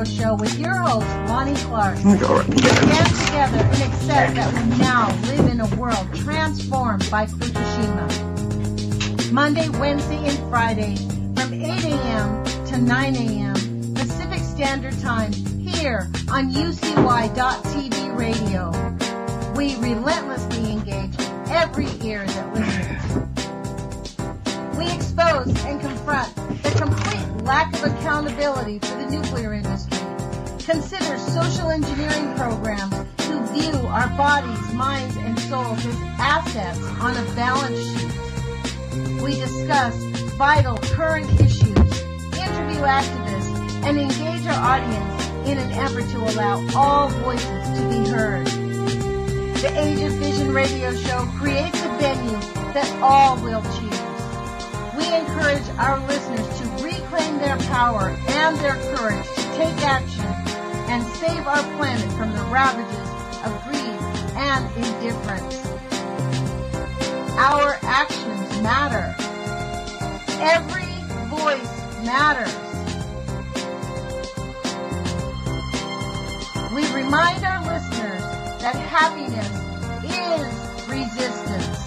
show with your host, Lonnie Clark. We stand together and accept that we now live in a world transformed by Fukushima. Monday, Wednesday, and Friday from 8 a.m. to 9 a.m. Pacific Standard Time here on UCY.TV radio. We relentlessly engage every ear that listens. We expose and confront the complete lack of accountability for the nuclear industry. Consider social engineering programs who view our bodies, minds, and souls as assets on a balance sheet. We discuss vital current issues, interview activists, and engage our audience in an effort to allow all voices to be heard. The Age of Fission radio show creates a venue that all will choose. We encourage our listeners to reclaim their power and their courage to take action and save our planet from the ravages of greed and indifference. Our actions matter. Every voice matters. We remind our listeners that happiness is resistance.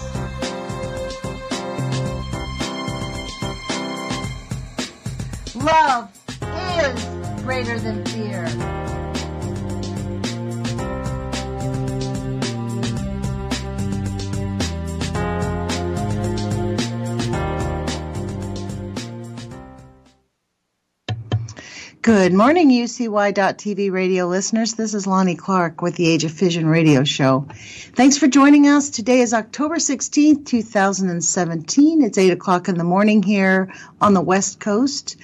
Love is greater than fear. Good morning, UCY.TV radio listeners. This is Lonnie Clark with the Age of Fission radio show. Thanks for joining us. Today is October 16th, 2017. It's 8 o'clock in the morning here on the West Coast.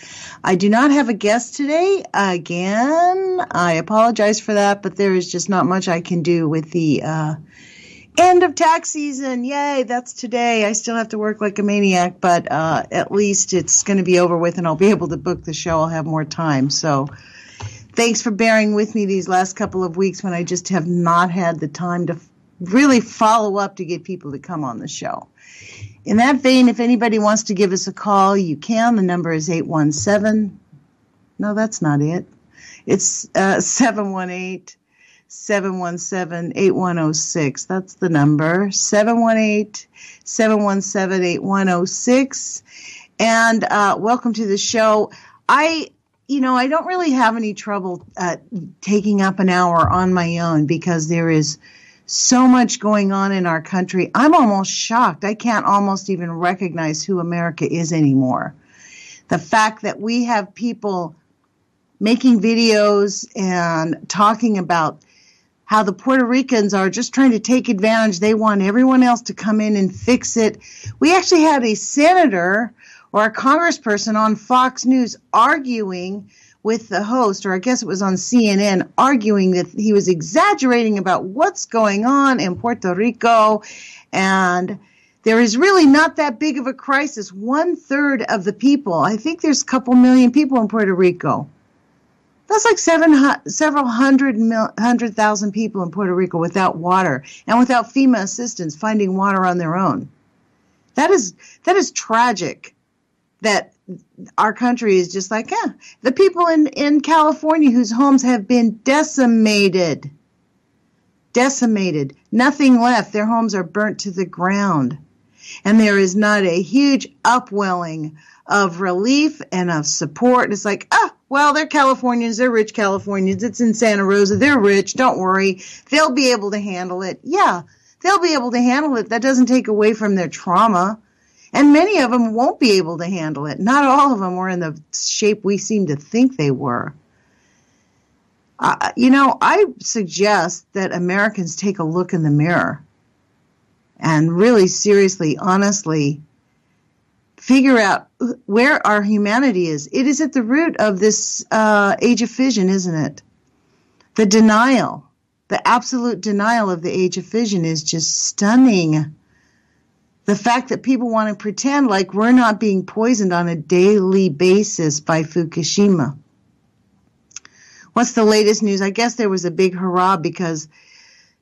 I do not have a guest today. Again, I apologize for that, but there is just not much I can do with the end of tax season. Yay, that's today. I still have to work like a maniac, but at least it's going to be over with and I'll be able to book the show. I'll have more time. So thanks for bearing with me these last couple of weeks when I just have not had the time to really follow up to get people to come on the show. In that vein, if anybody wants to give us a call, you can. The number is 817. No, that's not it. It's 718-717-8106. That's the number, 718-717-8106. And welcome to the show. I don't really have any trouble taking up an hour on my own because there is so much going on in our country. I'm almost shocked. I can't almost even recognize who America is anymore. The fact that we have people making videos and talking about how the Puerto Ricans are just trying to take advantage. They want everyone else to come in and fix it. We actually had a senator or a congressperson on Fox News arguing with the host, or I guess it was on CNN, arguing that he was exaggerating about what's going on in Puerto Rico. And there is really not that big of a crisis. 1/3 of the people, I think there's a couple million people in Puerto Rico. That's like several hundred thousand people in Puerto Rico without water and without FEMA assistance finding water on their own. That is tragic that our country is just like, the people in California whose homes have been decimated. Nothing left. Their homes are burnt to the ground. And there is not a huge upwelling of relief and of support. It's like, well, they're Californians. They're rich Californians. It's in Santa Rosa. They're rich. Don't worry. They'll be able to handle it. Yeah, they'll be able to handle it. That doesn't take away from their trauma. And many of them won't be able to handle it. Not all of them were in the shape we seem to think they were. I suggest that Americans take a look in the mirror and really seriously, honestly, figure out where our humanity is. It is at the root of this age of fission, isn't it? The denial, the absolute denial of the age of fission is just stunning. The fact that people want to pretend like we're not being poisoned on a daily basis by Fukushima. What's the latest news? I guess there was a big hurrah because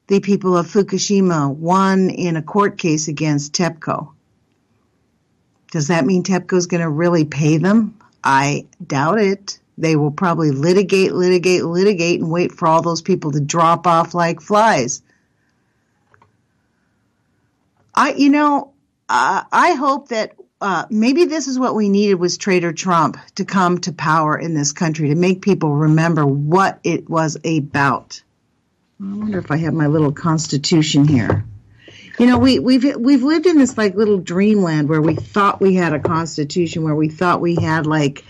the people of Fukushima won in a court case against TEPCO. Does that mean TEPCO's going to really pay them? I doubt it. They will probably litigate, and wait for all those people to drop off like flies. I hope that maybe this is what we needed was Traitor Trump to come to power in this country, to make people remember what it was about. I wonder if I have my little Constitution here. We've lived in this like little dreamland where we thought we had a Constitution, where we thought we had like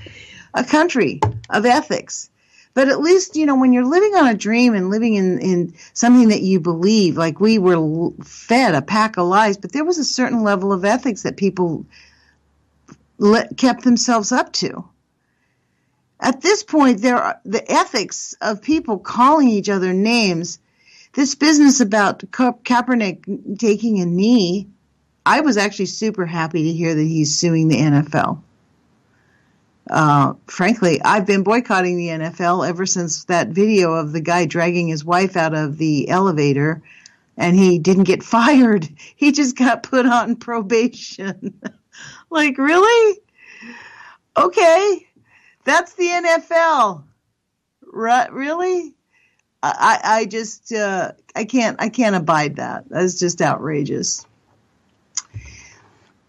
a country of ethics. But at least, when you're living on a dream and living in something that you believe, like we were fed a pack of lies, but there was a certain level of ethics that people kept themselves up to. At this point, the ethics of people calling each other names, this business about Kaepernick taking a knee, I was actually super happy to hear that he's suing the NFL. Frankly, I've been boycotting the NFL ever since that video of the guy dragging his wife out of the elevator, and he didn't get fired. He just got put on probation. Like, really? Okay. That's the NFL. Right? Really? I just, I can't abide that. That's just outrageous.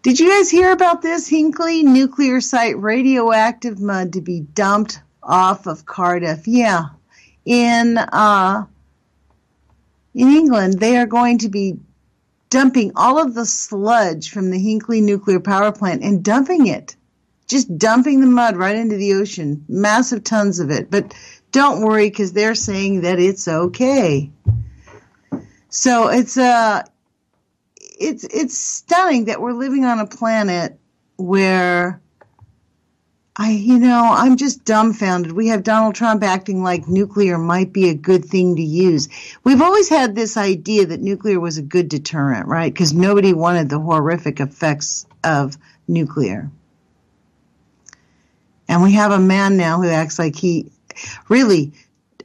Did you guys hear about this? Hinkley nuclear site radioactive mud to be dumped off of Cardiff. Yeah. In England, they are going to be dumping all of the sludge from the Hinkley nuclear power plant and dumping it. Just dumping the mud right into the ocean. Massive tons of it. But don't worry, because they're saying that it's okay. So it's stunning that we're living on a planet where I'm just dumbfounded. We have Donald Trump acting like nuclear might be a good thing to use. We've always had this idea that nuclear was a good deterrent, right? Because nobody wanted the horrific effects of nuclear. And we have a man now who acts like he really,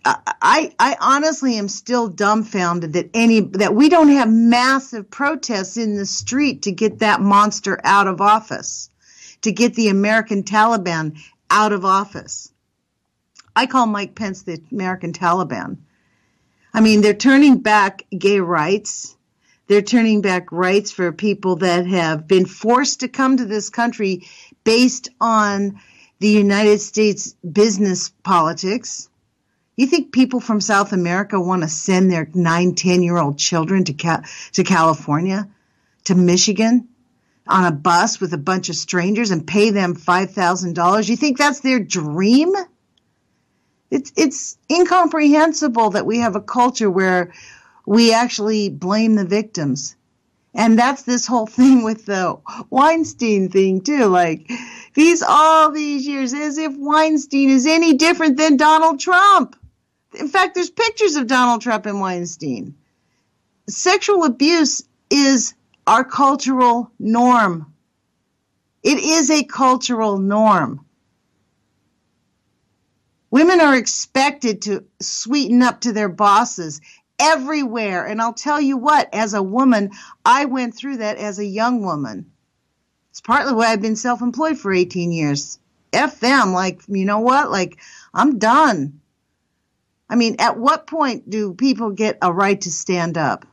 I honestly am still dumbfounded that we don't have massive protests in the street to get that monster out of office, to get the American Taliban out of office. I call Mike Pence the American Taliban. I mean, they're turning back gay rights. They're turning back rights for people that have been forced to come to this country based on the United States business politics. You think people from South America want to send their 9, 10-year-old children to California, to Michigan, on a bus with a bunch of strangers and pay them $5,000? You think that's their dream? It's incomprehensible that we have a culture where we actually blame the victims. And that's this whole thing with the Weinstein thing, too. Like, all these years, as if Weinstein is any different than Donald Trump. In fact, there's pictures of Donald Trump and Weinstein. Sexual abuse is our cultural norm. It is a cultural norm. Women are expected to sweeten up to their bosses everywhere. And I'll tell you what, as a woman, I went through that as a young woman. It's partly why I've been self-employed for 18 years. F them. Like, you know what? Like, I'm done. I mean, at what point do people get a right to stand up?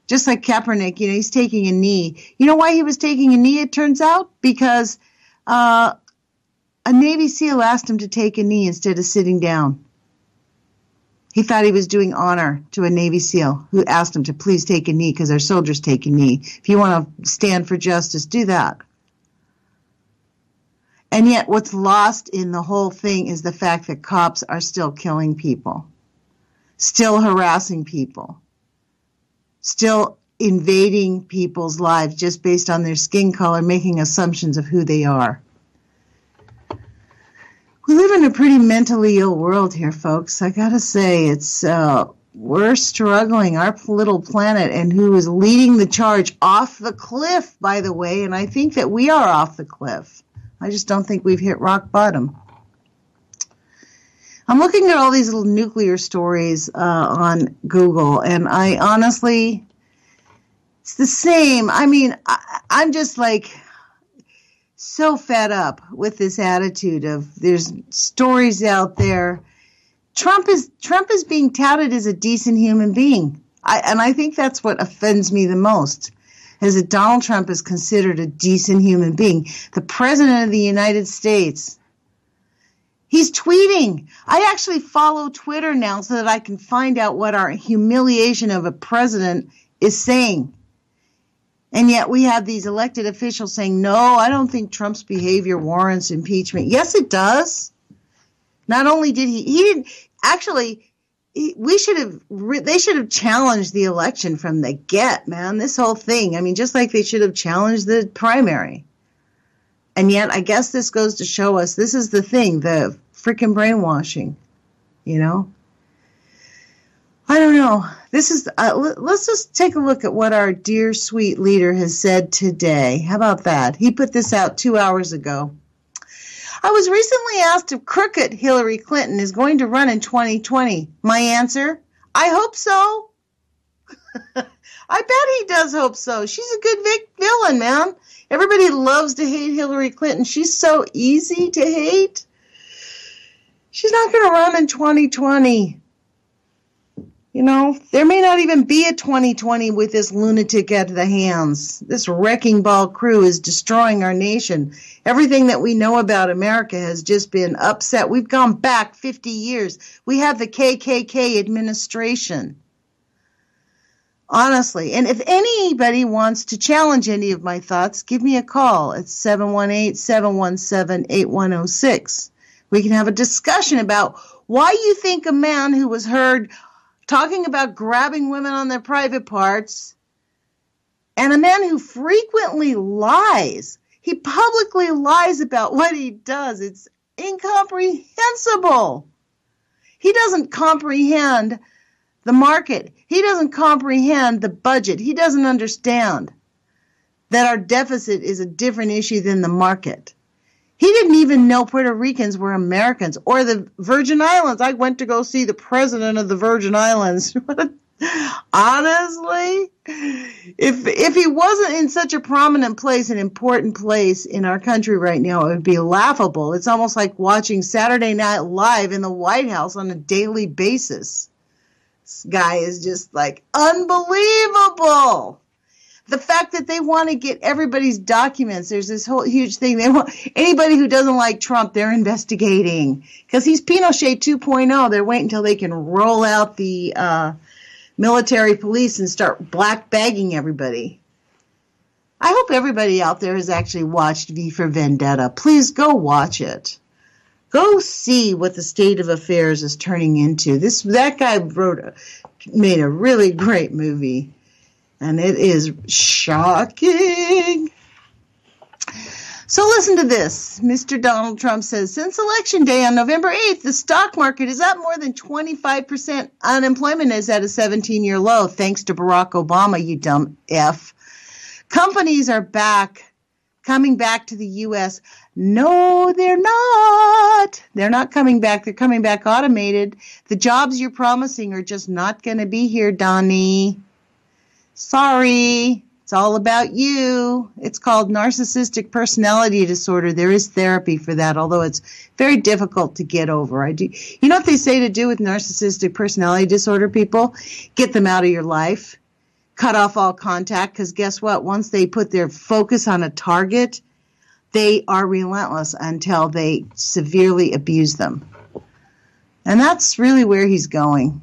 Just like Kaepernick, he's taking a knee. You know why he was taking a knee, it turns out? Because a Navy SEAL asked him to take a knee instead of sitting down. He thought he was doing honor to a Navy SEAL who asked him to please take a knee because our soldiers take a knee. If you want to stand for justice, do that. And yet what's lost in the whole thing is the fact that cops are still killing people, still harassing people, still invading people's lives just based on their skin color, making assumptions of who they are. We live in a pretty mentally ill world here, folks. I gotta say, we're struggling. Our little planet, and who is leading the charge off the cliff, by the way, and I think that we are off the cliff. I just don't think we've hit rock bottom. I'm looking at all these little nuclear stories on Google, and I honestly, it's the same. I mean, I'm just like, so fed up with this attitude of there's stories out there. Trump is being touted as a decent human being. I think that's what offends me the most, is that Donald Trump is considered a decent human being. The President of the United States. He's tweeting. I actually follow Twitter now so that I can find out what our humiliation of a president is saying. And yet we have these elected officials saying, no, I don't think Trump's behavior warrants impeachment. Yes, it does. Not only did he didn't, actually, they should have challenged the election from the get, man. This whole thing. I mean, just like they should have challenged the primary. And yet, I guess this goes to show us this is the thing, the freaking brainwashing, you know? I don't know. This is, let's just take a look at what our dear, sweet leader has said today. How about that? He put this out 2 hours ago. I was recently asked if crooked Hillary Clinton is going to run in 2020. My answer, I hope so. I bet he does hope so. She's a good villain, man. Everybody loves to hate Hillary Clinton. She's so easy to hate. She's not going to run in 2020. You know, there may not even be a 2020 with this lunatic at the hands. This wrecking ball crew is destroying our nation. Everything that we know about America has just been upset. We've gone back 50 years. We have the KKK administration. Honestly. And if anybody wants to challenge any of my thoughts, give me a call at 718-717-8106. We can have a discussion about why you think a man who was heard talking about grabbing women on their private parts, and a man who frequently lies. He publicly lies about what he does. It's incomprehensible. He doesn't comprehend the market. He doesn't comprehend the budget. He doesn't understand that our deficit is a different issue than the market. He didn't even know Puerto Ricans were Americans or the Virgin Islands. I went to go see the president of the Virgin Islands. Honestly, if he wasn't in such a prominent place, an important place in our country right now, it would be laughable. It's almost like watching Saturday Night Live in the White House on a daily basis. This guy is just like unbelievable. The fact that they want to get everybody's documents, there's this whole huge thing. They want anybody who doesn't like Trump, they're investigating because he's Pinochet 2.0. They're waiting until they can roll out the military police and start black bagging everybody. I hope everybody out there has actually watched V for Vendetta. Please go watch it. Go see what the state of affairs is turning into. That guy made a really great movie. And it is shocking. So listen to this. Mr. Donald Trump says, since Election Day on November 8th, the stock market is up more than 25%. Unemployment is at a 17-year low, thanks to Barack Obama, you dumb F. Companies are coming back to the U.S. No, they're not. They're not coming back. They're coming back automated. The jobs you're promising are just not going to be here, Donnie. Sorry, it's all about you. It's called narcissistic personality disorder. There is therapy for that, although it's very difficult to get over. You know what they say to do with narcissistic personality disorder people? Get them out of your life. Cut off all contact, because guess what? Once they put their focus on a target, they are relentless until they severely abuse them. And that's really where he's going.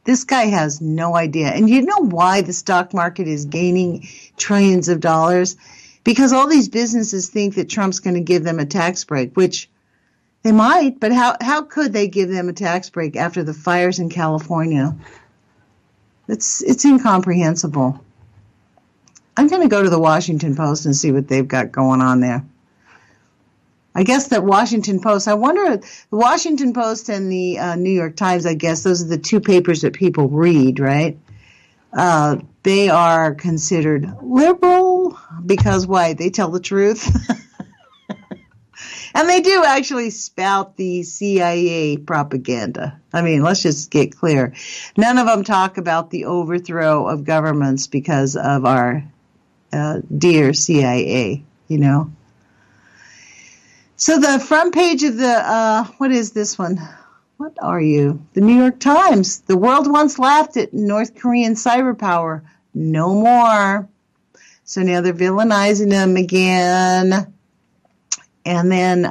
This guy has no idea. And you know why the stock market is gaining trillions of dollars? Because all these businesses think that Trump's going to give them a tax break, which they might, but how could they give them a tax break after the fires in California? It's incomprehensible. I'm going to go to the Washington Post and see what they've got going on there. I guess that Washington Post, I wonder, the Washington Post and the New York Times, I guess, those are the two papers that people read, right? They are considered liberal because why? They tell the truth. And they do actually spout the CIA propaganda. I mean, let's just get clear. None of them talk about the overthrow of governments because of our dear CIA, you know. So the front page of the, what is this one? What are you? The New York Times. The world once laughed at North Korean cyber power. No more. So now they're villainizing them again. And then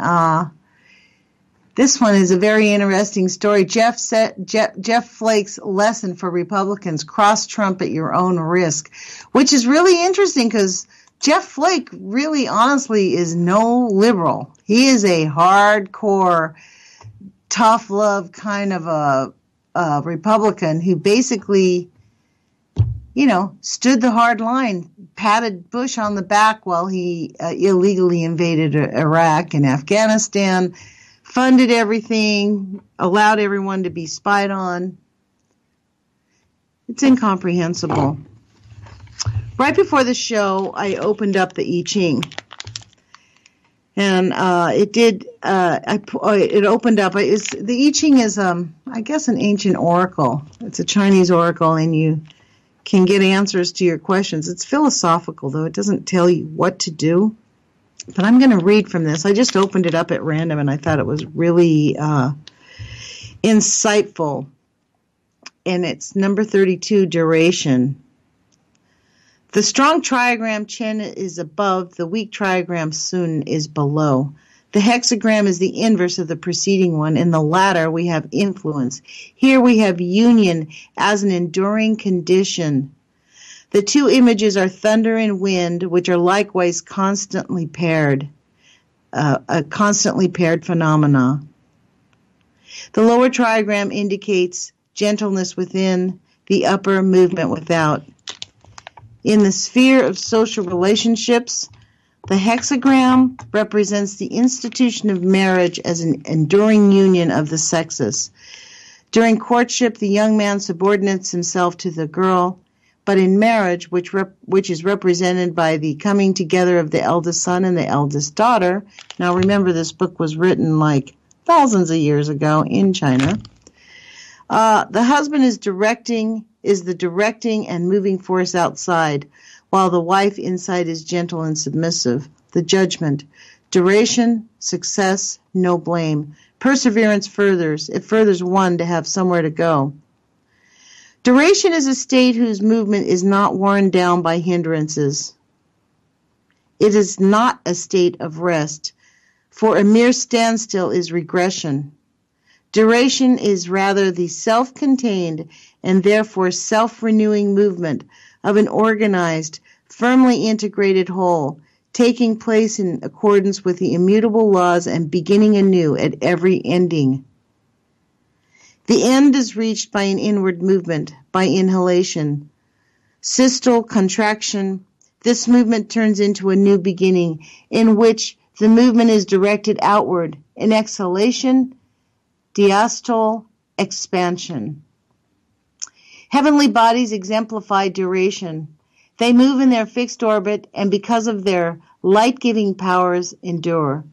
this one is a very interesting story. Jeff Flake's lesson for Republicans: cross Trump at your own risk, which is really interesting because Jeff Flake really honestly is no liberal. He is a hardcore, tough love kind of a Republican who basically, stood the hard line, patted Bush on the back while he illegally invaded Iraq and Afghanistan, funded everything, allowed everyone to be spied on. It's incomprehensible. Right before the show, I opened up the I Ching, and it opened up. The I Ching is, I guess, an ancient oracle. It's a Chinese oracle, and you can get answers to your questions. It's philosophical, though. It doesn't tell you what to do. But I'm going to read from this. I just opened it up at random, and I thought it was really insightful. And it's number 32, duration. The strong trigram Chen is above, the weak trigram Sun is below. The hexagram is the inverse of the preceding one. In the latter, we have influence. Here we have union as an enduring condition. The two images are thunder and wind, which are likewise constantly paired, a constantly paired phenomena. The lower trigram indicates gentleness within, the upper movement without. In the sphere of social relationships, the hexagram represents the institution of marriage as an enduring union of the sexes. During courtship, the young man subordinates himself to the girl, but in marriage, which is represented by the coming together of the eldest son and the eldest daughter. Now remember, this book was written like thousands of years ago in China. The husband is the directing and moving force outside, while the wife inside is gentle and submissive. The judgment: duration, success, no blame. Perseverance furthers. It furthers one to have somewhere to go. Duration is a state whose movement is not worn down by hindrances. It is not a state of rest, for a mere standstill is regression. Duration is rather the self-contained and therefore self-renewing movement of an organized, firmly integrated whole, taking place in accordance with the immutable laws and beginning anew at every ending. The end is reached by an inward movement, by inhalation. Systole, contraction, this movement turns into a new beginning in which the movement is directed outward. In exhalation, diastole, expansion. Heavenly bodies exemplify duration. They move in their fixed orbit and because of their light-giving powers endure.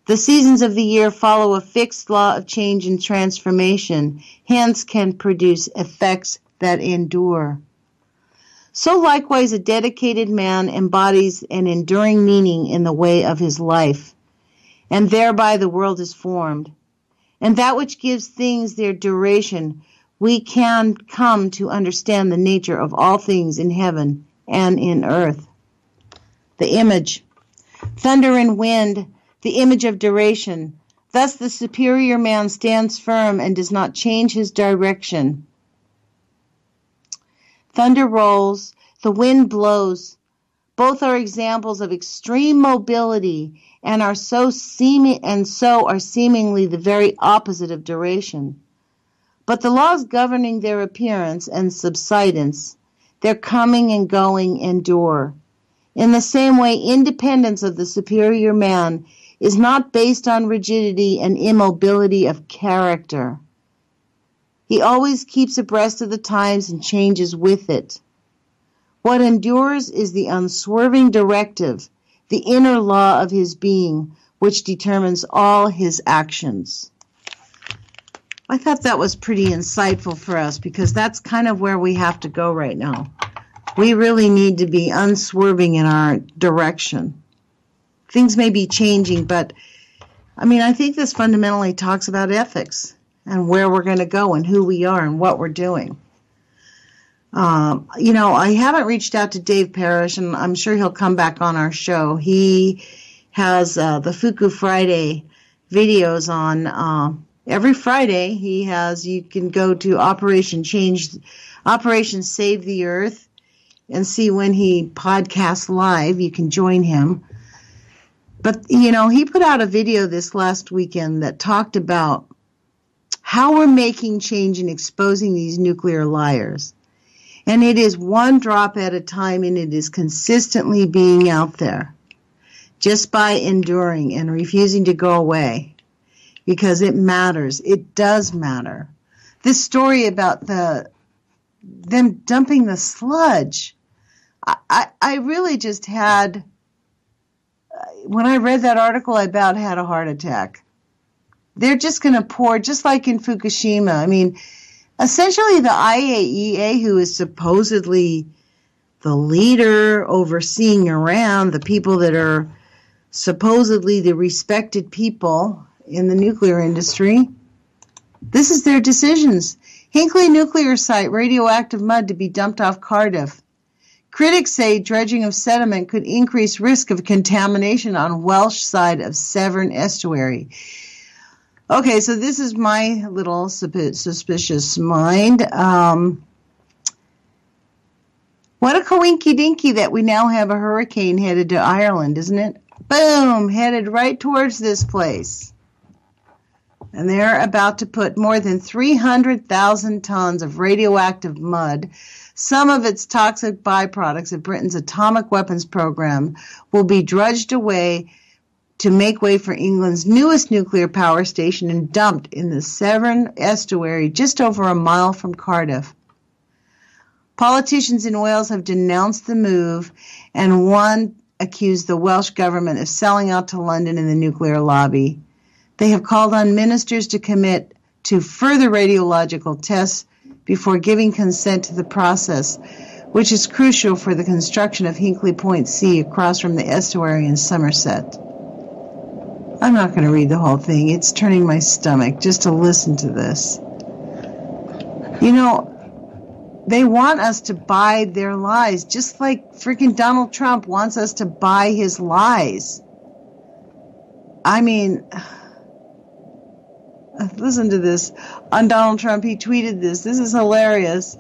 The seasons of the year follow a fixed law of change and transformation, hence can produce effects that endure. So likewise a dedicated man embodies an enduring meaning in the way of his life, and thereby the world is formed. And that which gives things their duration, we can come to understand the nature of all things in heaven and in earth. The image. Thunder and wind, the image of duration. Thus the superior man stands firm and does not change his direction. Thunder rolls, the wind blows. Both are examples of extreme mobility and are seemingly the very opposite of duration. But the laws governing their appearance and subsidence, their coming and going, endure. In the same way, independence of the superior man is not based on rigidity and immobility of character. He always keeps abreast of the times and changes with it. What endures is the unswerving directive, the inner law of his being, which determines all his actions. I thought that was pretty insightful for us because that's kind of where we have to go right now. We really need to be unswerving in our direction. Things may be changing, but I mean, I think this fundamentally talks about ethics and where we're going to go and who we are and what we're doing. I haven't reached out to Dave Parrish, and I'm sure he'll come back on our show. He has the Fuku Friday videos on every Friday. You can go to Operation Save the Earth and see when he podcasts live. You can join him. But, he put out a video this last weekend that talked about how we're making change and exposing these nuclear liars. And it is one drop at a time, and it is consistently being out there just by enduring and refusing to go away because it matters. It does matter. This story about them dumping the sludge, I really just had, when I read that article, I about had a heart attack. They're just going to pour, just like in Fukushima. I mean, essentially, the IAEA, who is supposedly the leader overseeing Iran, the people that are supposedly the respected people in the nuclear industry, this is their decisions. Hinkley nuclear site, radioactive mud to be dumped off Cardiff. Critics say dredging of sediment could increase risk of contamination on Welsh side of Severn Estuary. Okay, so this is my little suspicious mind. What a coinky-dinky that we now have a hurricane headed to Ireland, isn't it? Boom, headed right towards this place. And they're about to put more than 300,000 tons of radioactive mud, some of its toxic byproducts of Britain's atomic weapons program, will be dredged away to make way for England's newest nuclear power station and dumped in the Severn Estuary just over a mile from Cardiff. Politicians in Wales have denounced the move, and one accused the Welsh government of selling out to London in the nuclear lobby. They have called on ministers to commit to further radiological tests before giving consent to the process, which is crucial for the construction of Hinkley Point C across from the estuary in Somerset. I'm not going to read the whole thing. It's turning my stomach just to listen to this. They want us to buy their lies, just like freaking Donald Trump wants us to buy his lies. I mean, listen to this. On Donald Trump, he tweeted this. This is hilarious.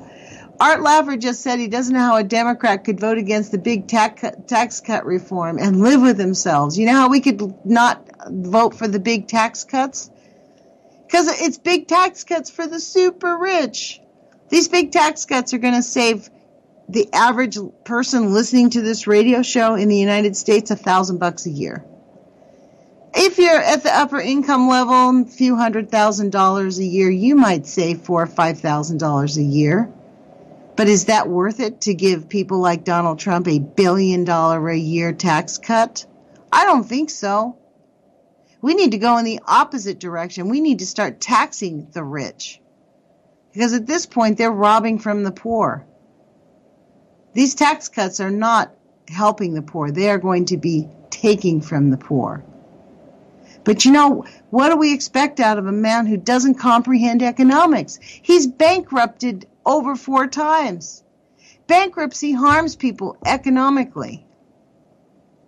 Art Laffer just said he doesn't know how a Democrat could vote against the big tax cut reform and live with themselves. You know how we could not vote for the big tax cuts? Because it's big tax cuts for the super rich. These big tax cuts are going to save the average person listening to this radio show in the United States $1,000 a year. If you're at the upper income level, a few $100,000 a year, you might save $4,000 or $5,000 a year. But is that worth it to give people like Donald Trump $1 billion a year tax cut? I don't think so. We need to go in the opposite direction. We need to start taxing the rich. Because at this point, they're robbing from the poor. These tax cuts are not helping the poor. They are going to be taking from the poor. But what do we expect out of a man who doesn't comprehend economics? He's bankrupted over 4 times. Bankruptcy harms people economically.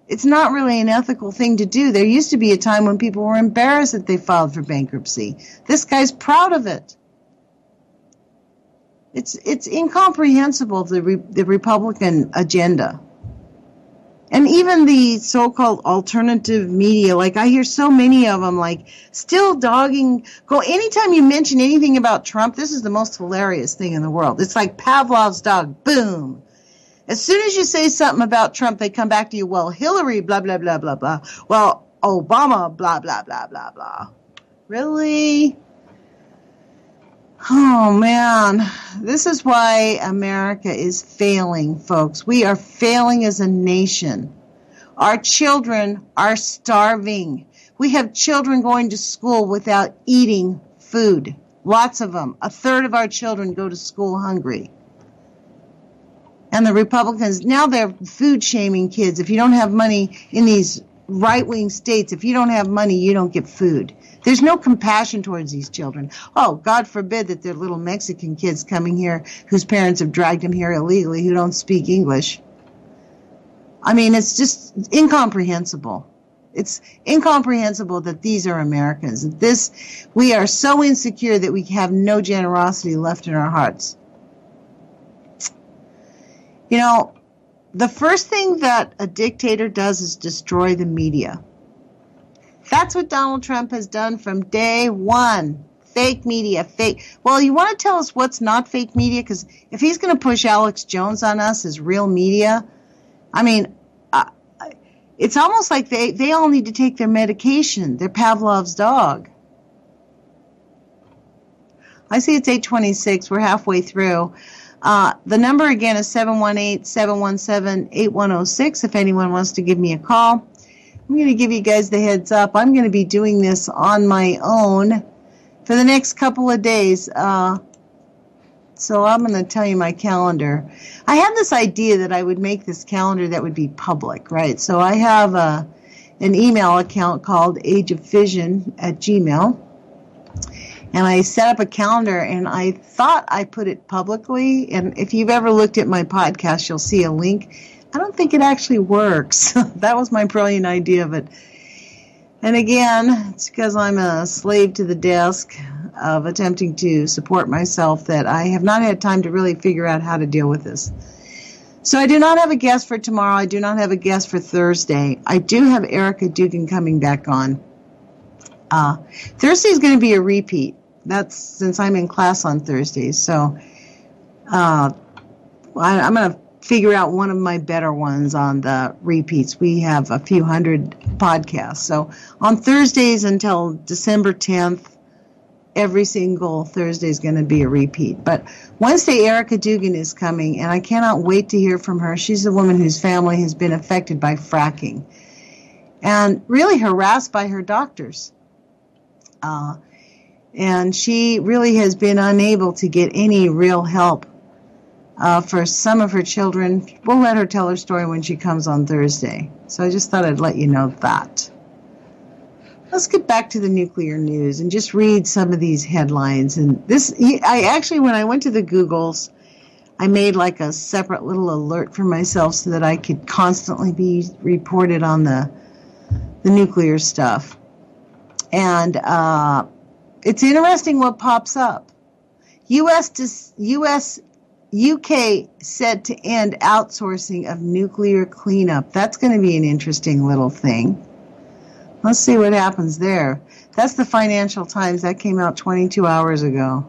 It's not really an ethical thing to do. There used to be a time when people were embarrassed that they filed for bankruptcy. This guy's proud of it. It's incomprehensible, the Republican agenda. And even the so-called alternative media, like I hear so many of them, like still dogging. Anytime you mention anything about Trump, this is the most hilarious thing in the world. It's like Pavlov's dog. Boom. As soon as you say something about Trump, they come back to you. Well, Hillary, blah, blah, blah, blah, blah. Well, Obama, blah, blah, blah, blah, blah. Really? Oh, man. This is why America is failing, folks. We are failing as a nation. Our children are starving. We have children going to school without eating food. Lots of them. 1/3 of our children go to school hungry. And the Republicans, now they're food shaming kids. If you don't have money in these right-wing states, if you don't have money, you don't get food. There's no compassion towards these children. Oh, God forbid that they're little Mexican kids coming here whose parents have dragged them here illegally who don't speak English. I mean, it's just incomprehensible. It's incomprehensible that these are Americans. We are so insecure that we have no generosity left in our hearts. You know, the first thing that a dictator does is destroy the media. That's what Donald Trump has done from day one. Fake media, fake. Well, you want to tell us what's not fake media? Because if he's going to push Alex Jones on us as real media, I mean, it's almost like they all need to take their medication. They're Pavlov's dog. I see it's 8:26. We're halfway through. The number again is 718-717-8106 if anyone wants to give me a call. I'm going to give you guys the heads up. I'm going to be doing this on my own for the next couple of days. So I'm going to tell you my calendar. I had this idea that I would make this calendar that would be public, right? So I have an email account called ageoffission@gmail. And I set up a calendar, and I thought I put it publicly. And if you've ever looked at my podcast, you'll see a link. I don't think it actually works. That was my brilliant idea of it. And again, it's because I'm a slave to the desk of attempting to support myself that I have not had time to really figure out how to deal with this. So I do not have a guest for tomorrow. I do not have a guest for Thursday. I do have Erica Dugan coming back on. Thursday is going to be a repeat. That's since I'm in class on Thursdays. So I'm going to figure out one of my better ones on the repeats. We have a few hundred podcasts. So on Thursdays until December 10th, every single Thursday is going to be a repeat. But Wednesday, Erica Dugan is coming, and I cannot wait to hear from her. She's a woman whose family has been affected by fracking and really harassed by her doctors. And she really has been unable to get any real help for some of her children. We'll let her tell her story when she comes on Thursday. So I just thought I'd let you know that. Let's get back to the nuclear news and just read some of these headlines. And I actually, when I went to the Googles, I made like a separate little alert for myself so that I could constantly be reported on the nuclear stuff. And it's interesting what pops up. UK set to end outsourcing of nuclear cleanup. That's going to be an interesting little thing. Let's see what happens there. That's the Financial Times. That came out 22 hours ago.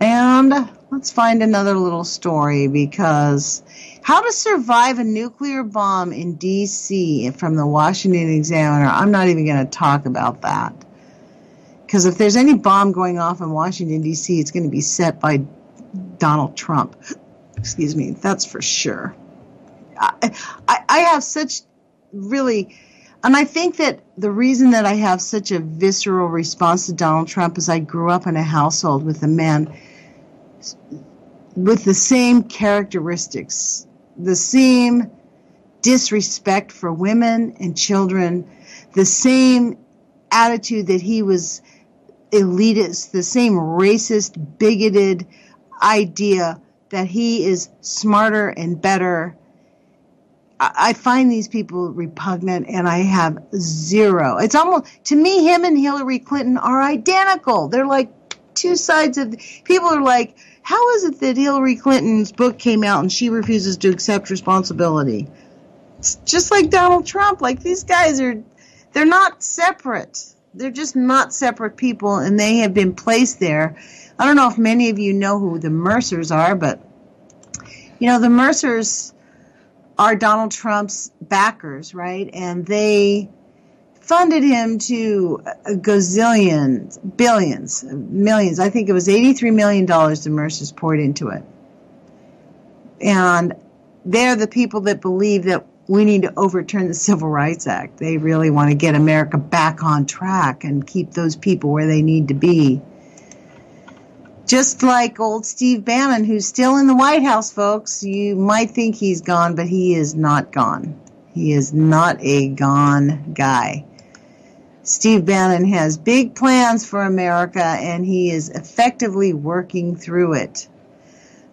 And let's find another little story, because how to survive a nuclear bomb in D.C. from the Washington Examiner. I'm not even going to talk about that. Because if there's any bomb going off in Washington, D.C., it's going to be set by Donald Trump. Excuse me, that's for sure. I have such really... And I think that the reason that I have such a visceral response to Donald Trump is I grew up in a household with a man with the same characteristics, the same disrespect for women and children, the same attitude that he was elitist, the same racist, bigoted idea that he is smarter and better. I find these people repugnant, and I have zero. It's almost, to me, him and Hillary Clinton are identical. They're like two sides of, people are like, how is it that Hillary Clinton's book came out and she refuses to accept responsibility? It's just like Donald Trump. Like, these guys they're not separate. They're just not separate people, and they have been placed there. I don't know if many of you know who the Mercers are, but, you know, the Mercers are Donald Trump's backers, right? And they funded him to a gazillion, billions, millions. I think it was $83 million the Mercers poured into it. And they're the people that believe that we need to overturn the Civil Rights Act. They really want to get America back on track and keep those people where they need to be. Just like old Steve Bannon, who's still in the White House, folks. You might think he's gone, but he is not gone. He is not a gone guy. Steve Bannon has big plans for America, and he is effectively working through it.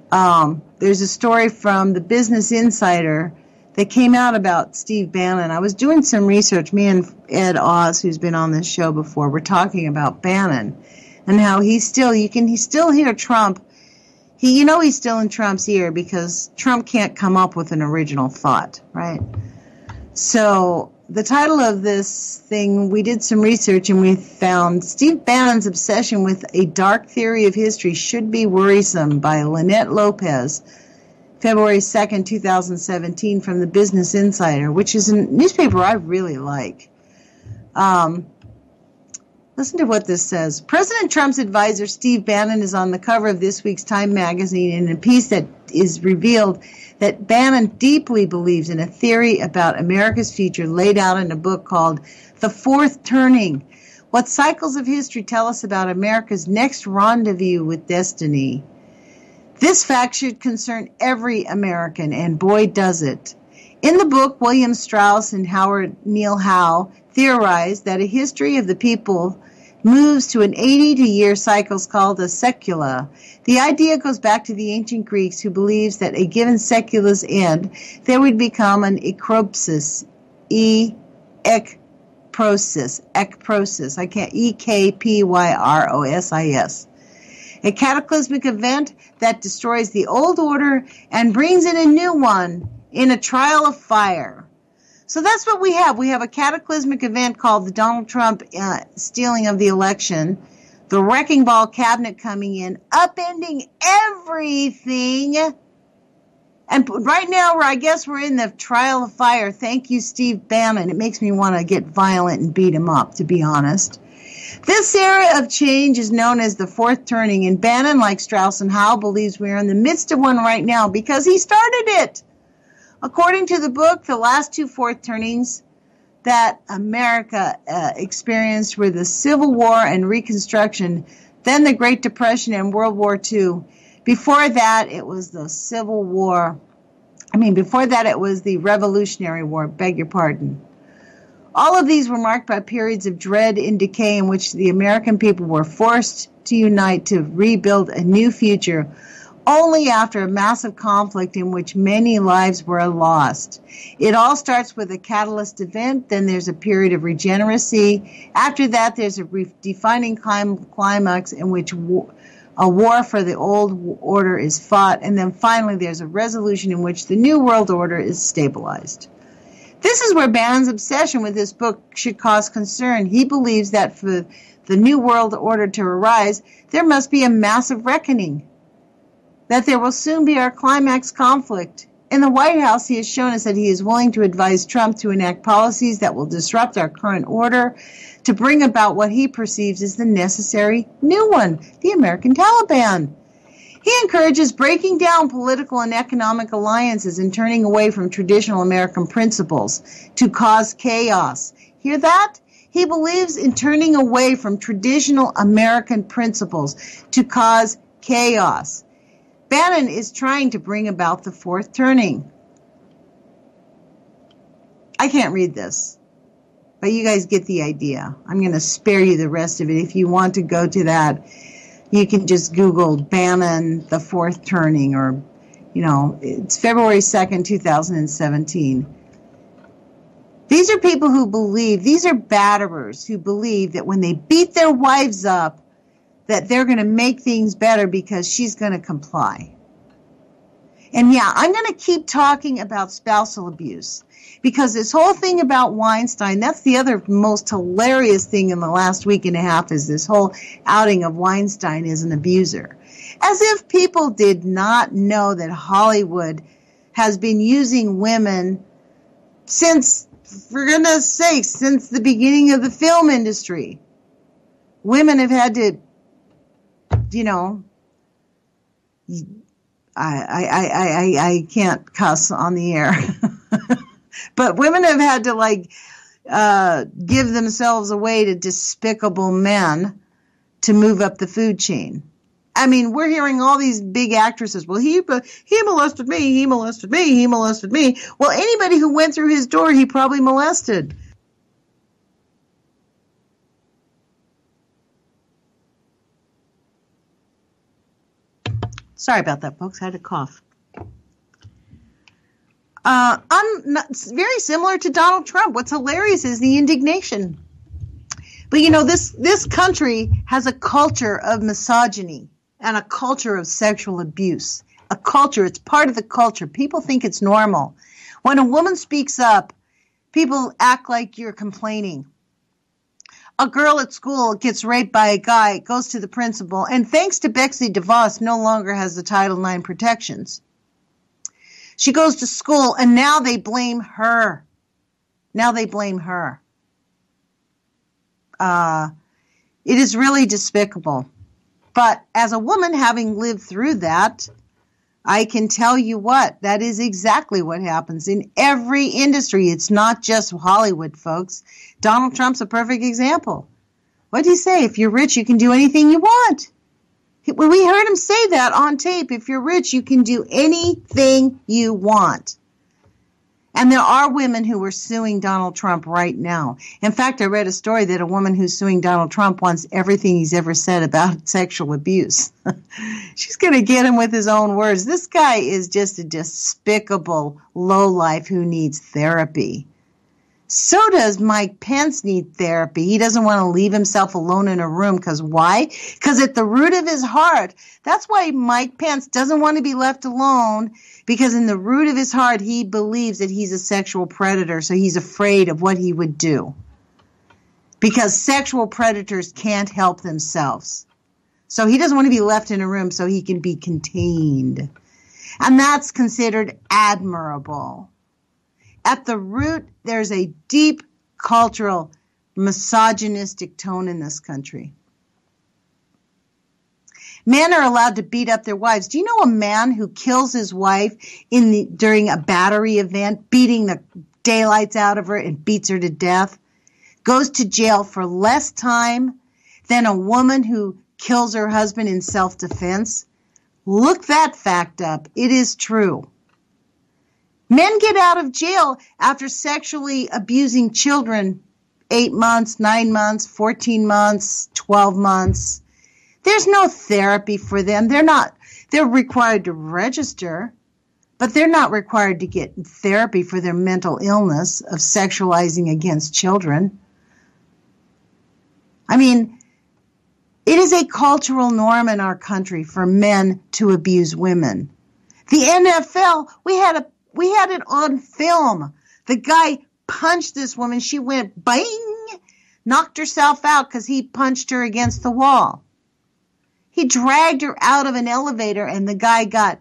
There's a story from the Business Insider that came out about Steve Bannon. I was doing some research. Me and Ed Oz, who's been on this show before, were talking about Bannon and how he's still hear Trump. He's still in Trump's ear because Trump can't come up with an original thought, right? So the title of this thing, we did some research and we found Steve Bannon's obsession with a dark theory of history should be worrisome by Lynette Lopez, February 2nd, 2017, from the Business Insider, which is a newspaper I really like. Listen to what this says. President Trump's advisor, Steve Bannon, is on the cover of this week's Time magazine in a piece that is revealed that Bannon deeply believes in a theory about America's future laid out in a book called The Fourth Turning, What Cycles of History Tell Us About America's Next Rendezvous with Destiny. This fact should concern every American, and boy does it. In the book, William Strauss and Howard Neil Howe theorized that a history of the people moves to an 80-year cycle called a secula. The idea goes back to the ancient Greeks, who believes that a given secula's end, there would become an ekpropsis, ekpyrosis, a cataclysmic event that destroys the old order and brings in a new one in a trial of fire. So that's what we have. We have a cataclysmic event called the Donald Trump stealing of the election, the wrecking ball cabinet coming in, upending everything. And right now, I guess we're in the trial of fire. Thank you, Steve Bannon. It makes me want to get violent and beat him up, to be honest. This era of change is known as the Fourth Turning, and Bannon, like Strauss and Howe, believes we are in the midst of one right now because he started it. According to the book, the last two fourth turnings that America experienced were the Civil War and Reconstruction, then the Great Depression and World War II. Before that, it was the Civil War. Before that, it was the Revolutionary War, beg your pardon. All of these were marked by periods of dread and decay in which the American people were forced to unite to rebuild a new future, only after a massive conflict in which many lives were lost. It all starts with a catalyst event, then there's a period of regeneracy. After that, there's a defining climax in which a war for the old order is fought, and then finally there's a resolution in which the new world order is stabilized. This is where Bannon's obsession with this book should cause concern. He believes that for the new world order to arise, there must be a massive reckoning, that there will soon be our climax conflict. In the White House, he has shown us that he is willing to advise Trump to enact policies that will disrupt our current order to bring about what he perceives as the necessary new one, the American Taliban. He encourages breaking down political and economic alliances and turning away from traditional American principles to cause chaos. Hear that? He believes in turning away from traditional American principles to cause chaos. Bannon is trying to bring about the fourth turning. I can't read this, but you guys get the idea. I'm going to spare you the rest of it. If you want to go to that, you can just Google Bannon, the fourth turning, or, it's February 2nd, 2017. These are people who believe, these are batterers who believe that when they beat their wives up, that they're going to make things better because she's going to comply. And yeah, I'm going to keep talking about spousal abuse because this whole thing about Weinstein, that's the other most hilarious thing in the last week and a half, is this whole outing of Weinstein as an abuser. As if people did not know that Hollywood has been using women since, for goodness sakes, since the beginning of the film industry. Women have had to, I can't cuss on the air, but women have had to give themselves away to despicable men to move up the food chain. I mean, we're hearing all these big actresses. Well, he molested me. He molested me. He molested me. Well, anybody who went through his door, he probably molested. Sorry about that, folks. I had a cough. Very similar to Donald Trump. What's hilarious is the indignation. But, you know, this country has a culture of misogyny and a culture of sexual abuse. A culture, it's part of the culture. People think it's normal. When a woman speaks up, people act like you're complaining. A girl at school gets raped by a guy, goes to the principal, and thanks to Betsy DeVos, no longer has the Title IX protections. She goes to school, and now they blame her. It is really despicable. But as a woman having lived through that, I can tell you what, that is exactly what happens in every industry. It's not just Hollywood, folks. Donald Trump's a perfect example. What did he say? If you're rich, you can do anything you want. Well, we heard him say that on tape. If you're rich, you can do anything you want. And there are women who are suing Donald Trump right now. In fact, I read a story that a woman who's suing Donald Trump wants everything he's ever said about sexual abuse. She's going to get him with his own words. This guy is just a despicable lowlife who needs therapy. So does Mike Pence need therapy. He doesn't want to leave himself alone in a room. Because why? Because at the root of his heart, that's why Mike Pence doesn't want to be left alone. Because in the root of his heart, he believes that he's a sexual predator. So he's afraid of what he would do. Because sexual predators can't help themselves. So he doesn't want to be left in a room so he can be contained. And that's considered admirable. At the root, there's a deep cultural misogynistic tone in this country. Men are allowed to beat up their wives. Do you know a man who kills his wife during a battery event, beating the daylights out of her and beats her to death, goes to jail for less time than a woman who kills her husband in self-defense? Look that fact up. It is true. Men get out of jail after sexually abusing children 8 months, 9 months, 14 months, 12 months. There's no therapy for them. They're required to register, but they're not required to get therapy for their mental illness of sexualizing against children. I mean, it is a cultural norm in our country for men to abuse women. The NFL, we had it on film. The guy punched this woman. She went bang, knocked herself out because he punched her against the wall. He dragged her out of an elevator and the guy got,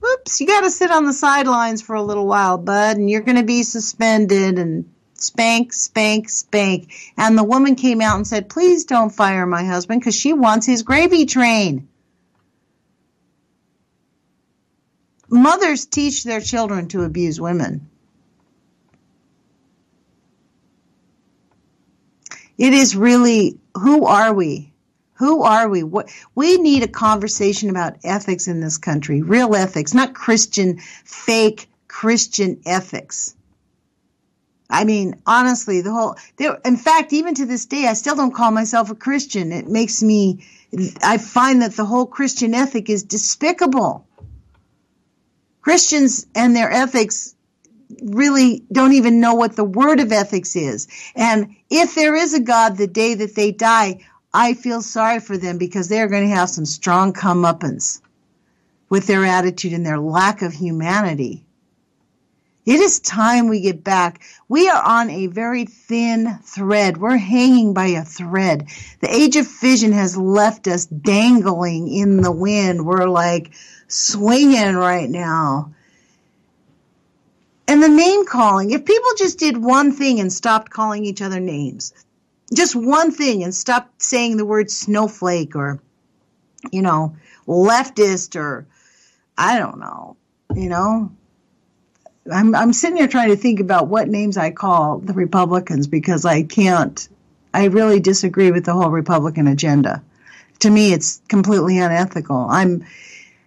whoops, you got to sit on the sidelines for a little while, bud, and you're going to be suspended, and spank, spank, spank. And the woman came out and said, please don't fire my husband because she wants his gravy train. Mothers teach their children to abuse women. It is really, who are we? Who are we? We need a conversation about ethics in this country, real ethics, not Christian, fake Christian ethics. I mean, honestly, in fact, even to this day, I still don't call myself a Christian. I find that the whole Christian ethic is despicable. Christians and their ethics really don't even know what the word of ethics is. And if there is a God the day that they die, I feel sorry for them because they're going to have some strong comeuppance with their attitude and their lack of humanity. It is time we get back. We are on a very thin thread. We're hanging by a thread. The age of fission has left us dangling in the wind. We're like swinging right now. And the name calling, if people just did one thing and stopped calling each other names, just one thing and stopped saying the word snowflake or, leftist or, I don't know, I'm sitting here trying to think about what names I call the Republicans because I really disagree with the whole Republican agenda. To me, it's completely unethical.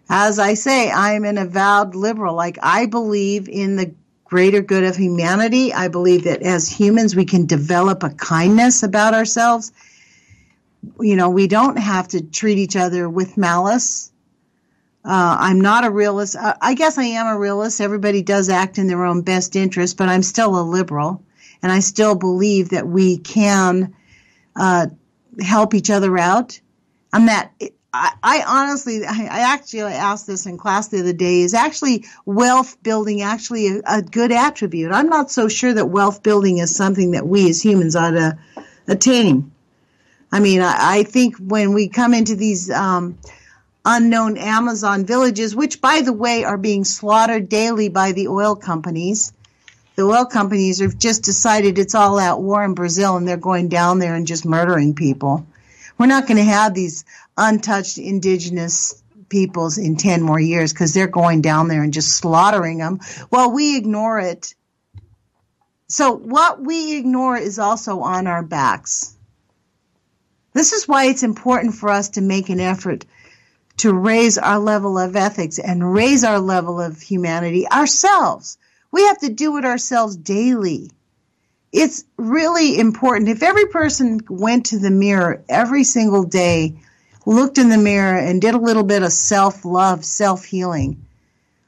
As I say, I'm an avowed liberal. Like, I believe in the greater good of humanity. I believe that as humans, we can develop a kindness about ourselves. You know, we don't have to treat each other with malice. I'm not a realist. I guess I am a realist. Everybody does act in their own best interest, but I'm still a liberal, and I still believe that we can help each other out. I honestly, I actually asked this in class the other day, is actually wealth building actually a good attribute? I'm not so sure that wealth building is something that we as humans ought to attain. I mean, I think when we come into these unknown Amazon villages, which, by the way, are being slaughtered daily by the oil companies. The oil companies have just decided it's all out war in Brazil, and they're going down there and just murdering people. We're not going to have these untouched indigenous peoples in 10 more years because they're going down there and just slaughtering them while we ignore it. So what we ignore is also on our backs. This is why it's important for us to make an effort to raise our level of ethics and raise our level of humanity ourselves. We have to do it ourselves daily. It's really important. If every person went to the mirror every single day, looked in the mirror and did a little bit of self-love, self-healing,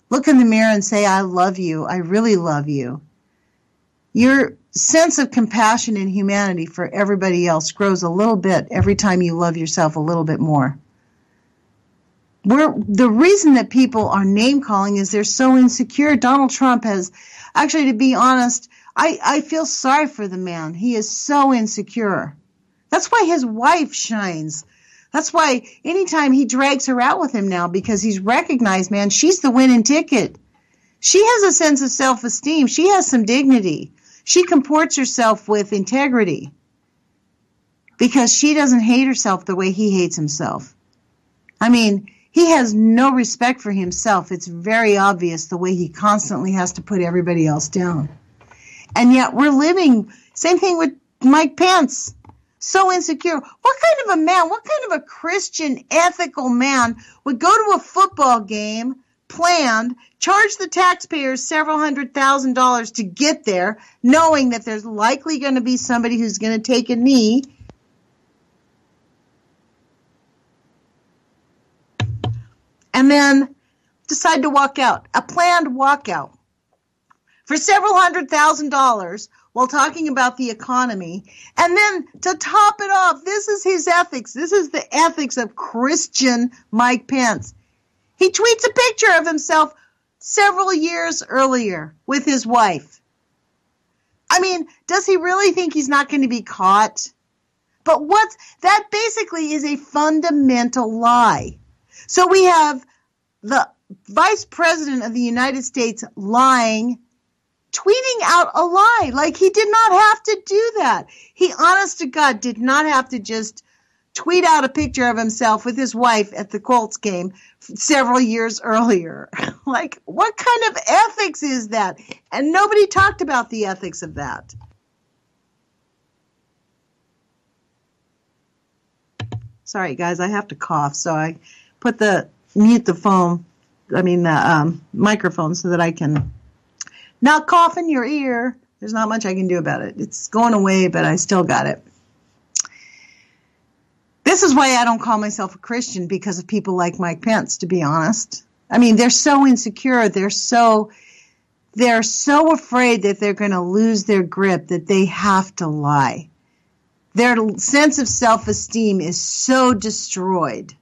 look in the mirror and say, I love you. I really love you. Your sense of compassion and humanity for everybody else grows a little bit every time you love yourself a little bit more. The reason that people are name-calling is they're so insecure. Donald Trump has, actually, to be honest, I feel sorry for the man. He is so insecure. That's why his wife shines. That's why anytime he drags her out with him now, because he's recognized, man, she's the winning ticket. She has a sense of self-esteem. She has some dignity. She comports herself with integrity because she doesn't hate herself the way he hates himself. I mean, he has no respect for himself. It's very obvious the way he constantly has to put everybody else down. And yet we're living, same thing with Mike Pence, so insecure. What kind of a man, what kind of a Christian, ethical man would go to a football game, planned, charge the taxpayers several $100,000 to get there, knowing that there's likely going to be somebody who's going to take a knee, and then decide to walk out, a planned walkout for several $100,000 while talking about the economy. And then to top it off, this is his ethics. This is the ethics of Christian Mike Pence. He tweets a picture of himself several years earlier with his wife. I mean, does he really think he's not going to be caught? But that basically is a fundamental lie. So we have the Vice President of the United States lying, tweeting out a lie. Like, he did not have to do that. He, honest to God, did not have to just tweet out a picture of himself with his wife at the Colts game several years earlier. Like, what kind of ethics is that? And nobody talked about the ethics of that. Sorry, guys, I have to cough, so I put mute the microphone so that I can not cough in your ear. There's not much I can do about it. It's going away, but I still got it. This is why I don't call myself a Christian, because of people like Mike Pence, to be honest. I mean, they're so insecure. They're so afraid that they're going to lose their grip that they have to lie. Their sense of self-esteem is so destroyed.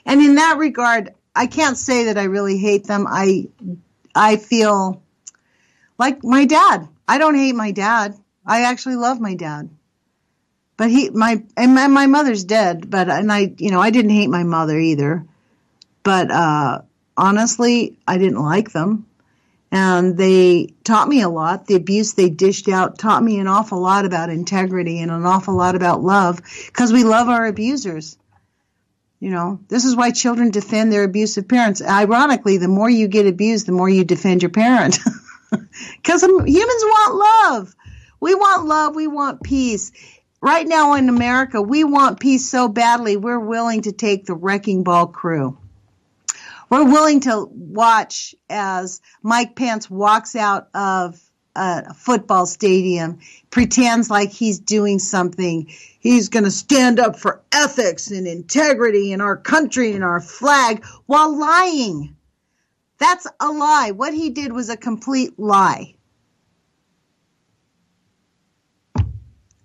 And in that regard, I can't say that I really hate them. I feel like my dad. I don't hate my dad. I actually love my dad. But my mother's dead, I didn't hate my mother either. But honestly, I didn't like them. And they taught me a lot. The abuse they dished out taught me an awful lot about integrity and an awful lot about love, because we love our abusers. You know, this is why children defend their abusive parents. Ironically, the more you get abused, the more you defend your parent. Because humans want love. We want love. We want peace. Right now in America, we want peace so badly, we're willing to take the wrecking ball crew. We're willing to watch as Mike Pence walks out of a football stadium, pretends like he's doing something. He's going to stand up for ethics and integrity in our country and our flag while lying. That's a lie. What he did was a complete lie.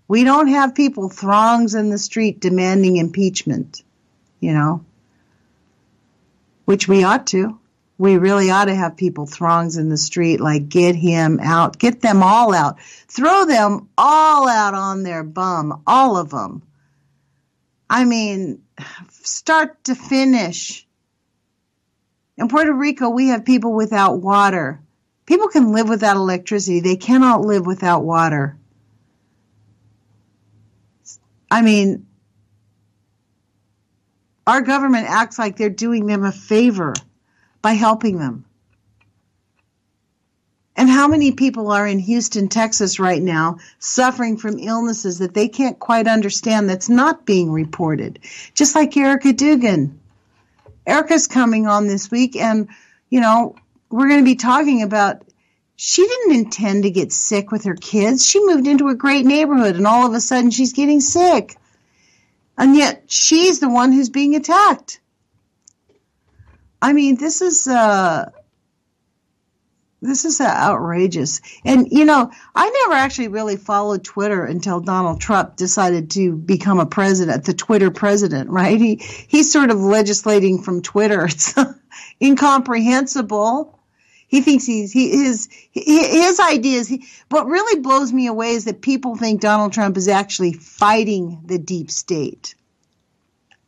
We don't have people throngs in the street demanding impeachment, which we ought to. We really ought to have people throngs in the street, like get him out, get them all out, throw them all out on their bum, all of them. I mean, start to finish. In Puerto Rico, we have people without water. People can live without electricity. They cannot live without water. I mean, our government acts like they're doing them a favor by helping them. And how many people are in Houston, Texas right now suffering from illnesses that they can't quite understand that's not being reported? Just like Erica Dugan. Erica's coming on this week, and, we're going to be talking about, she didn't intend to get sick with her kids. She moved into a great neighborhood, and all of a sudden she's getting sick. And yet she's the one who's being attacked. I mean, this is outrageous. And, I never actually really followed Twitter until Donald Trump decided to become a president, the Twitter president, right? He's sort of legislating from Twitter. It's incomprehensible. He thinks his ideas. What really blows me away is that people think Donald Trump is actually fighting the deep state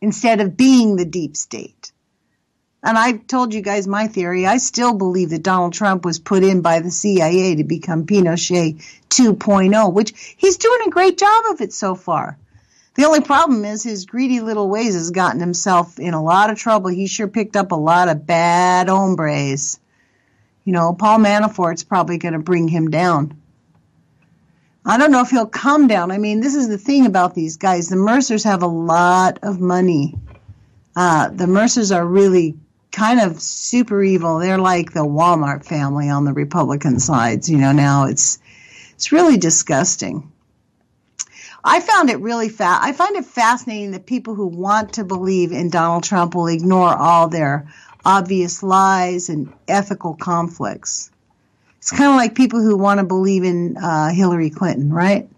instead of being the deep state. And I've told you guys my theory. I still believe that Donald Trump was put in by the CIA to become Pinochet 2.0, which he's doing a great job of it so far. The only problem is his greedy little ways has gotten himself in a lot of trouble. He sure picked up a lot of bad hombres. Paul Manafort's probably going to bring him down. I don't know if he'll come down. I mean, this is the thing about these guys. The Mercers have a lot of money. The Mercers are really kind of super evil. They're like the Walmart family on the Republican sides. Now it's really disgusting. I find it fascinating that people who want to believe in Donald Trump will ignore all their obvious lies and ethical conflicts. It's kind of like people who want to believe in Hillary Clinton, right?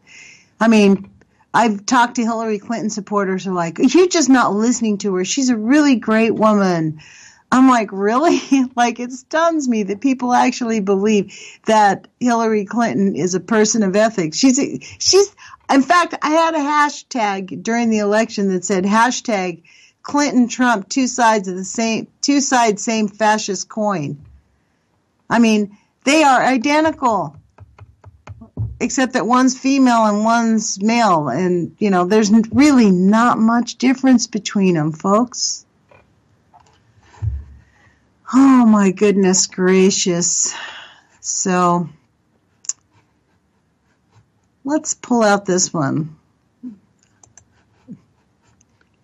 I mean, I've talked to Hillary Clinton supporters who are like, you're just not listening to her. She's a really great woman. I'm like, really? Like, it stuns me that people actually believe that Hillary Clinton is a person of ethics. She's. In fact, I had a hashtag during the election that said hashtag Clinton Trump, two sides, same fascist coin. I mean, they are identical, except that one's female and one's male. And, there's really not much difference between them, folks. Oh, my goodness gracious. So let's pull out this one.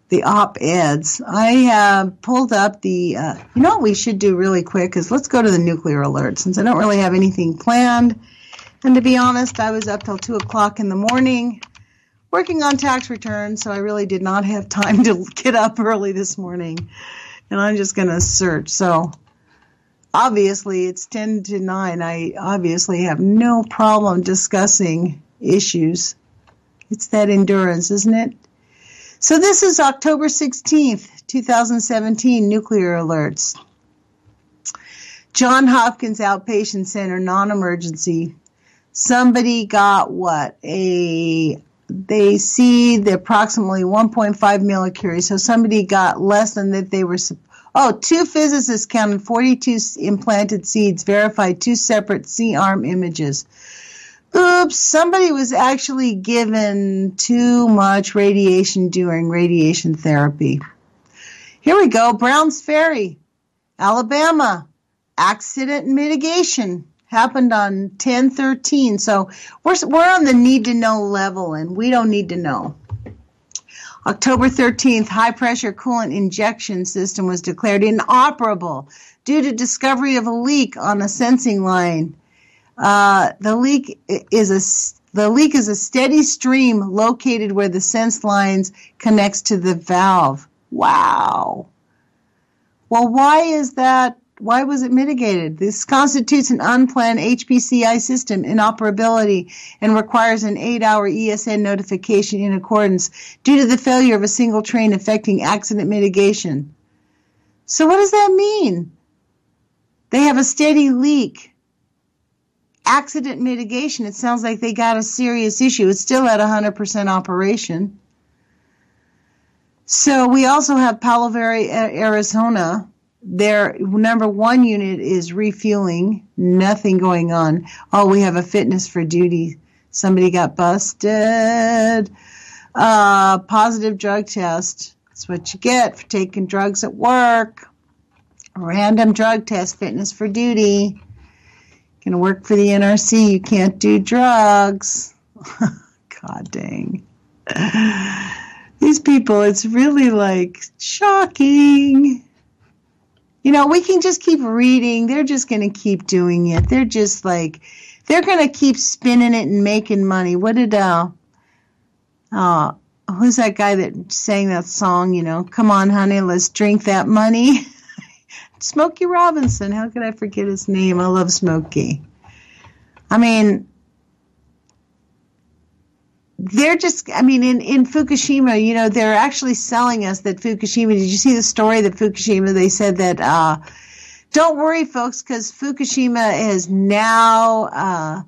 The op-eds. I have pulled up the, what we should do really quick is let's go to the nuclear alert since I don't really have anything planned. And to be honest, I was up till 2 o'clock in the morning working on tax returns, so I really did not have time to get up early this morning. And I'm just going to search. So obviously it's 10 to 9. I obviously have no problem discussing issues. It's that endurance, isn't it? So this is October 16th, 2017, nuclear alerts. Johns Hopkins Outpatient Center, non-emergency. Somebody got what? They see the approximately 1.5 millicurie. So somebody got less than that they were. Two physicists counted 42 implanted seeds, verified 2 separate C-arm images. Oops, somebody was actually given too much radiation during radiation therapy. Here we go. Browns Ferry, Alabama. Accident mitigation. Happened on 10/13. So we're on the need to know level, and we don't need to know. October 13th, high-pressure coolant injection system was declared inoperable due to discovery of a leak on a sensing line. The leak is a steady stream located where the sense lines connects to the valve. Wow. Well, why is that? Why was it mitigated? This constitutes an unplanned HPCI system inoperability and requires an 8-hour ESN notification in accordance due to the failure of a single train affecting accident mitigation. So what does that mean? They have a steady leak. Accident mitigation, it sounds like they got a serious issue. It's still at 100% operation. So we also have Palo Verde, Arizona. Their number 1 unit is refueling, nothing going on. Oh, we have a fitness for duty. Somebody got busted. Positive drug test. That's what you get for taking drugs at work. Random drug test, fitness for duty. Going to work for the NRC. You can't do drugs. God dang. These people, it's really like shocking. You know, we can just keep reading. They're just going to keep doing it. They're just like, they're going to keep spinning it and making money. What did, who's that guy that sang that song, you know, come on, honey, let's drink that money? Smokey Robinson. How could I forget his name? I love Smokey. I mean, they're just, I mean, in Fukushima, you know, they're actually selling us that Fukushima. Did you see the story that Fukushima, they said that, don't worry, folks, because Fukushima is now,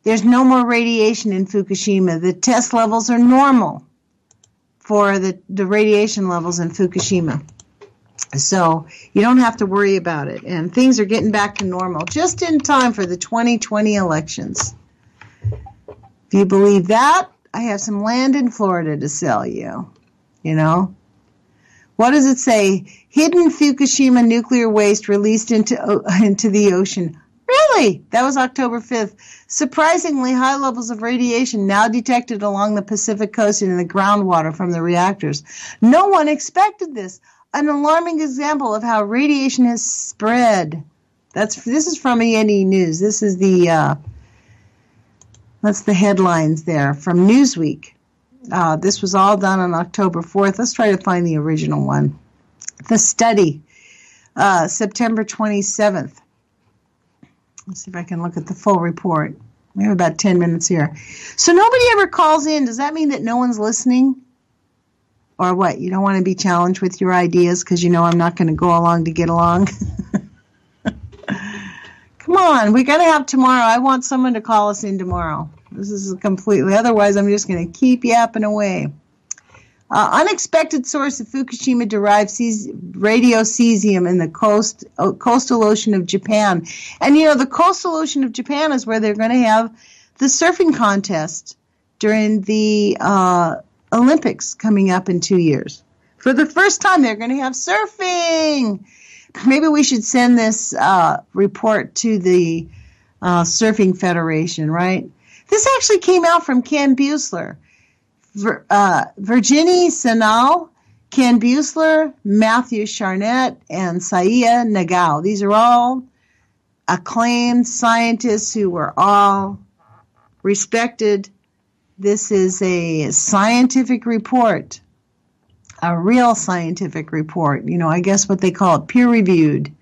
there's no more radiation in Fukushima. The test levels are normal for the radiation levels in Fukushima. So you don't have to worry about it. And things are getting back to normal just in time for the 2020 elections. If you believe that, I have some land in Florida to sell you, you know. What does it say? Hidden Fukushima nuclear waste released into the ocean. Really? That was October 5th. Surprisingly high levels of radiation now detected along the Pacific coast and in the groundwater from the reactors. No one expected this. An alarming example of how radiation has spread. This is from E&E News. This is that's the headlines there from Newsweek. This was all done on October 4th. Let's try to find the original one. The study, September 27th. Let's see if I can look at the full report. We have about 10 minutes here. So nobody ever calls in. Does that mean that no one's listening? Or what? You don't want to be challenged with your ideas because you know I'm not going to go along to get along? Come on, we got to have tomorrow. I want someone to call us in tomorrow. This is completely, otherwise I'm just going to keep yapping away. Unexpected source of Fukushima-derived radiocesium in the coastal ocean of Japan. And, you know, the coastal ocean of Japan is where they're going to have the surfing contest during the Olympics coming up in 2 years. For the first time, they're going to have surfing. Maybe we should send this report to the Surfing Federation, right? This actually came out from Ken Buesler. Virginie Senal, Ken Buesler, Matthew Charnett, and Saya Nagao. These are all acclaimed scientists who were all respected. This is a scientific report, a real scientific report. You know, I guess what they call it, peer-reviewed.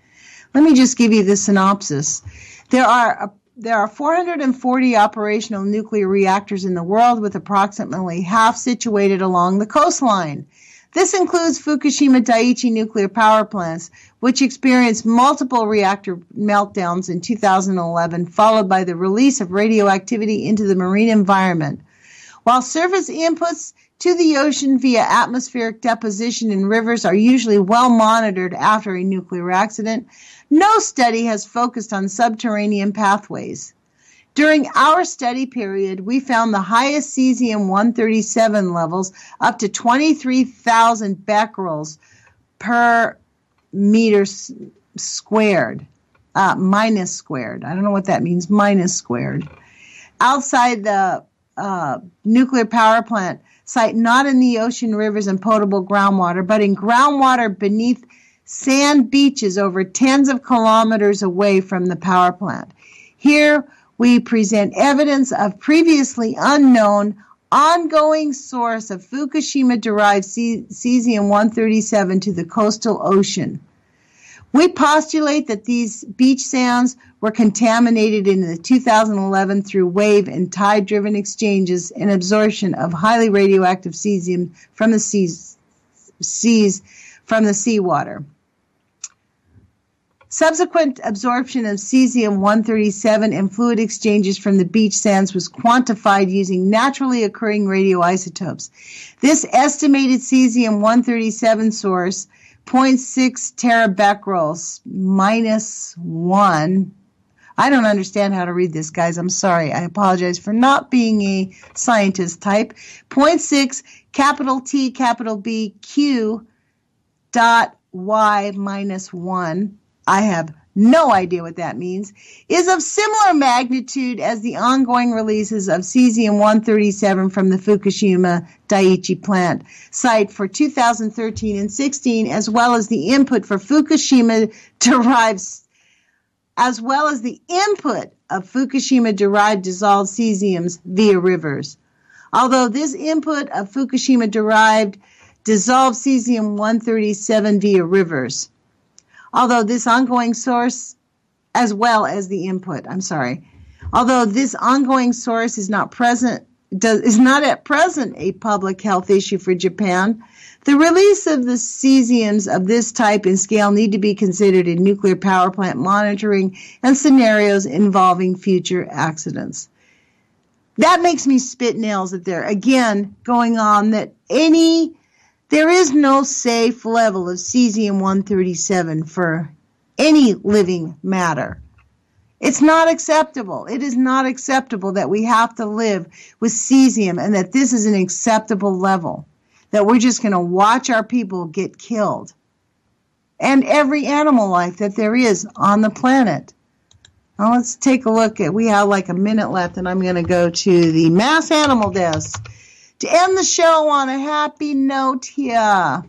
Let me just give you the synopsis. There are 440 operational nuclear reactors in the world, with approximately half situated along the coastline. This includes Fukushima Daiichi nuclear power plants, which experienced multiple reactor meltdowns in 2011, followed by the release of radioactivity into the marine environment. While surface inputs to the ocean via atmospheric deposition in rivers are usually well monitored after a nuclear accident, no study has focused on subterranean pathways. During our study period, we found the highest cesium-137 levels up to 23,000 becquerels per meter squared. minus squared. I don't know what that means, minus squared. Outside the nuclear power plant site, not in the ocean, rivers, and potable groundwater, but in groundwater beneath sand beaches over tens of kilometers away from the power plant. Here we present evidence of previously unknown ongoing source of Fukushima-derived cesium-137 to the coastal ocean. We postulate that these beach sands were contaminated in the 2011 through wave and tide-driven exchanges and absorption of highly radioactive cesium from the seawater. Subsequent absorption of cesium-137 and fluid exchanges from the beach sands was quantified using naturally occurring radioisotopes. This estimated cesium-137 source, 0.6 terabecquerels, minus 1. I don't understand how to read this, guys. I'm sorry. I apologize for not being a scientist type. 0.6 capital T, capital B, Q, dot Y minus 1. I have no idea what that means, is of similar magnitude as the ongoing releases of cesium-137 from the Fukushima Daiichi plant site for 2013 and 16, as well as the input of Fukushima-derived dissolved cesiums via rivers. Although this input of Fukushima-derived dissolved cesium-137 via rivers, although this ongoing source, as well as the input, although this ongoing source is not at present a public health issue for Japan, the release of the cesiums of this type and scale need to be considered in nuclear power plant monitoring and scenarios involving future accidents. That makes me spit nails that they're, again, going on that there is no safe level of cesium-137 for any living matter. It's not acceptable. It is not acceptable that we have to live with cesium and that this is an acceptable level, that we're just going to watch our people get killed and every animal life that there is on the planet. Now let's take a look we have like a minute left, and I'm going to go to the mass animal deaths to end the show on a happy note here.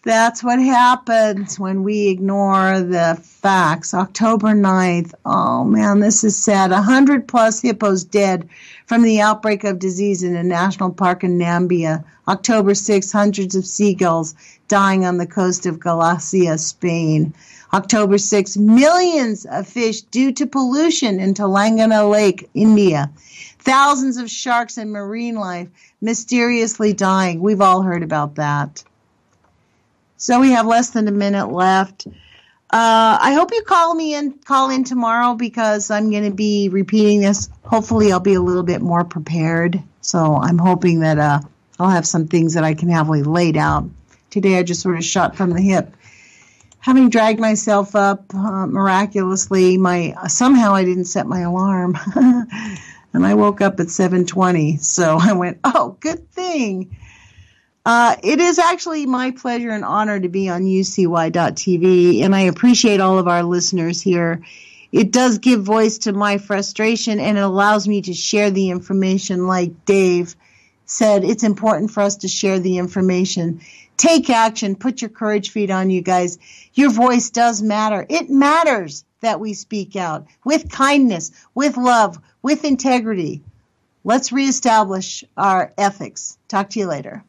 That's what happens when we ignore the facts. October 9th. Oh, man, this is sad. 100-plus hippos dead from the outbreak of disease in a national park in Namibia. October 6th, hundreds of seagulls dying on the coast of Galicia, Spain. October 6th, millions of fish due to pollution in Telangana Lake, India. Thousands of sharks and marine life mysteriously dying. We've all heard about that. So we have less than a minute left. I hope you call in tomorrow because I'm going to be repeating this. Hopefully I'll be a little bit more prepared. So I'm hoping that I'll have some things that I can have laid out. Today I just sort of shot from the hip. Having dragged myself up miraculously, somehow I didn't set my alarm. And I woke up at 7:20, so I went, oh, good thing. It is actually my pleasure and honor to be on UCY.tv, and I appreciate all of our listeners here. It does give voice to my frustration, and it allows me to share the information. Like Dave said, it's important for us to share the information. Take action. Put your courage feet on, you guys. Your voice does matter. It matters that we speak out with kindness, with love, with integrity. Let's reestablish our ethics. Talk to you later.